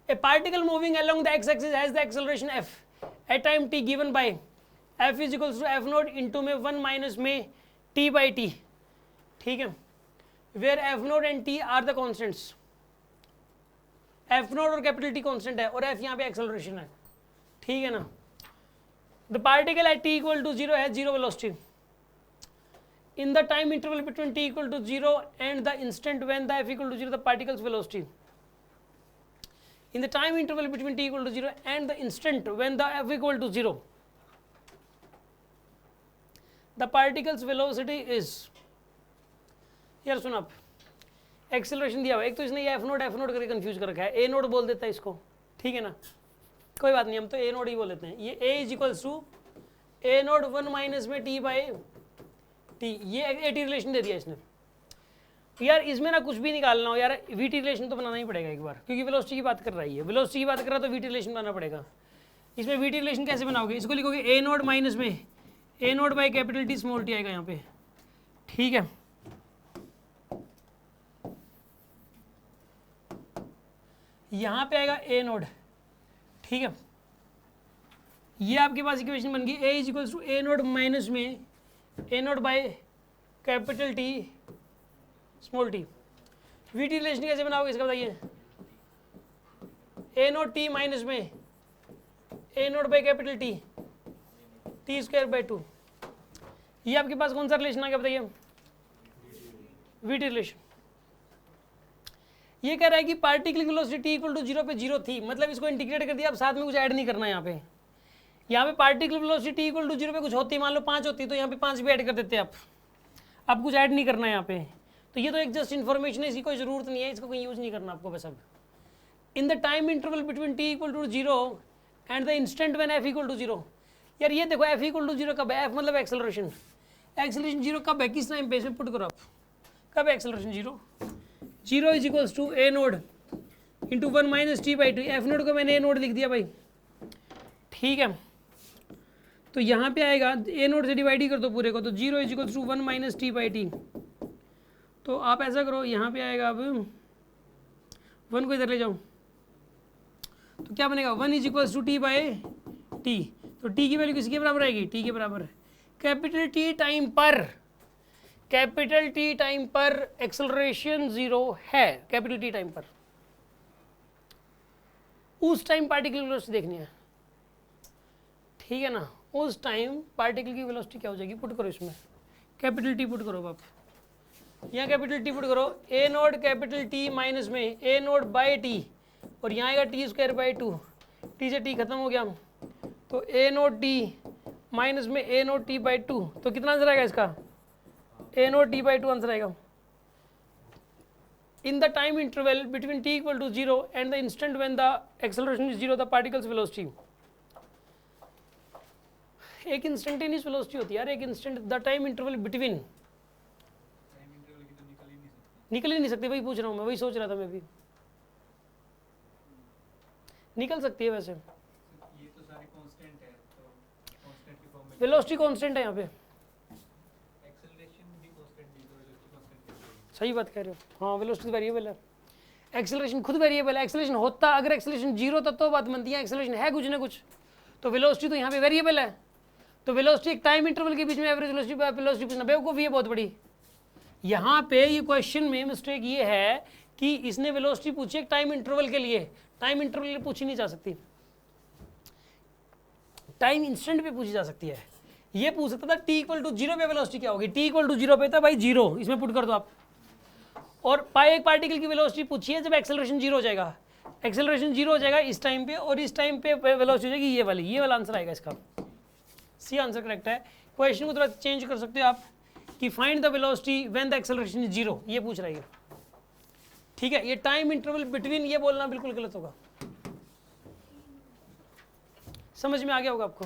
A particle moving along the x axis has the acceleration f at time t given by f is equals to f naught into में 1 minus में t by t, ठीक है, where f naught and t are the constants, f naught और capital T constant है और f यहाँ पे acceleration है, ठीक है ना। The particle at t equal to 0 है zero velocity in the time interval between t equal to 0 and the instant when the f equal to 0 the particle's velocity. In the time interval between t equal to 0 and the instant when the f equal to 0 the particle's velocity is, यार सुन आप, acceleration दिया हुआ, एक तो इसने ये F note करके confuse कर रखा है, ए नोट बोल देता है इसको, ठीक है ना, कोई बात नहीं, हम तो ए नोट ही बोल लेते हैं। ये A is equals to A naught 1 minus में टी बाई टी, ये ए टी रिलेशन दे दिया इसने। यार इसमें ना कुछ भी निकालना हो यार, वी टी रिलेशन तो बनाना ही पड़ेगा एक बार, क्योंकि वेलोसिटी की बात कर रही है, वेलोसिटी की बात कर रहा तो वी टी रिलेशन बनाना पड़ेगा। इसमें वी टी रिलेशन कैसे बनाओगे, इसको लिखोगे ए नोट माइनस में A naught by capital T small T आएगा यहाँ पे, ठीक है। यहाँ पे आएगा ए नोट, ठीक है, ये आपके पास इक्वेशन बन गई A is equals to A naught minus में A naught by capital T small T. V T relation कैसे बनाओगे इसका बताइए, ए नोट टी माइनस में A naught by capital T T square by 2, ये आपके पास कौन सा रिलेशन आ गया बताइए, वी टी रिलेशन। ये कह रहा है कि पार्टिकल की वेलोसिटी टी इक्वल टू 0 पे 0 थी, मतलब इसको इंटीग्रेट कर दिया, अब साथ में कुछ ऐड नहीं करना है। यहाँ पे particle velocity T equal to 0 पे कुछ होती, मान लो 5 होती, तो यहाँ पे 5 भी ऐड कर देते आप, अब कुछ ऐड नहीं करना है यहाँ पे। तो ये तो एक जस्ट इन्फॉर्मेशन है, इसकी कोई जरूरत नहीं है, इसको कोई यूज नहीं करना आपको बस। अब in the time interval between T equal to 0 and the instant when F equal to 0, यार ये देखो एफ इक्वल टू 0 कब है, एफ मतलब एक्सेलरेशन, एक्सेलरेशन 0 कब है, किस टाइम पे, इसमें पुट करो आप, कब है acceleration 0 is equals to A naught into 1 minus T by 2, F naught को मैंने ए नोड लिख दिया भाई, ठीक है। तो यहाँ पे आएगा ए नोड से डिवाइड ही कर दो पूरे को, तो 0 is equals to 1 minus T by T. तो आप ऐसा करो, यहाँ पे आएगा अब 1 को इधर ले जाओ, तो क्या बनेगा 1 is equals to T by T, तो टी की वैल्यू किसके बराबर आएगी, टी के बराबर, कैपिटल टी टाइम पर, कैपिटल टी टाइम पर एक्सेलरेशन 0 है, कैपिटल टी टाइम पर, उस टाइम पार्टिकल की वेलोसिटी देखनी है, ठीक है ना, उस टाइम पार्टिकल की वेलोसिटी क्या हो जाएगी, पुट करो इसमें, कैपिटल टी पुट करो आप, यहाँ कैपिटल टी पुट करो, ए नोट कैपिटल टी माइनस में ए नोट बाई टी, और यहाँ आएगा टी स्क्वायर बाई 2, टी से टी खत्म हो गया, तो ए नोट टी माइनस में ए नोट टी बाई 2, तो कितना आंसर आएगा इसका, a naught T by 2 answer आएगा। In the time interval between T equal to 0 and the instant when the acceleration is 0 the particle's velocity, एक instantaneous velocity होती है यार, एक instant, the time interval between, निकल ही नहीं सकती, वही पूछ रहा हूँ मैं, वही सोच रहा था मैं भी, निकल सकती है वैसे, ये तो सारी कांस्टेंट है, तो कांस्टेंट की फॉर्म में वेलोसिटी कांस्टेंट है यहाँ पे, एक्सेलरेशन भी कांस्टेंट है, तो वेलोसिटी कांस्टेंट है। सही बात कह रहे हो, हाँ वेलोसिटी वेरिएबल है, एक्सेलरेशन खुद वेरिएबल है, एक्सेलरेशन होता अगर एक्सेलरेशन 0 तब तो बात बनती है, एक्सेलरेशन है कुछ ना कुछ, तो वेलोसिटी तो यहाँ पे वेरिएबल है, तो वेलोसिटी एक टाइम इंटरवल के बीच में एवरेज वेलोसिटी पूछना बेवकूफ़ी है बहुत बड़ी। यहाँ पे ये क्वेश्चन में मिस्टेक ये है कि इसने वेलोसिटी पूछी एक टाइम इंटरवल के लिए, टाइम इंटरवल के लिए पूछी नहीं जा सकती, टाइम इंस्टेंट पे पूछी जा सकती है। ये पूछ सकता था टी इक्वल टू 0 पे वेलोसिटी क्या होगी, टी इक्वल टू 0 पे था भाई 0, इसमें पुट कर दो आप, और एक पार्टिकल की वेलोसिटी पूछी है जब एक्सेलरेशन 0 हो जाएगा, एक्सेलरेशन 0 हो जाएगा इस टाइम पे, और इस टाइम पे वेलोसिटी हो जाएगी ये वाला आंसर आएगा इसका, सी आंसर करेक्ट है। क्वेश्चन को थोड़ा चेंज कर सकते हो आप कि find the velocity when the acceleration is 0, ये पूछ रहा है, ठीक है। ये टाइम इंटरवल बिटवीन ये बोलना बिल्कुल गलत होगा, समझ में आ गया होगा आपको।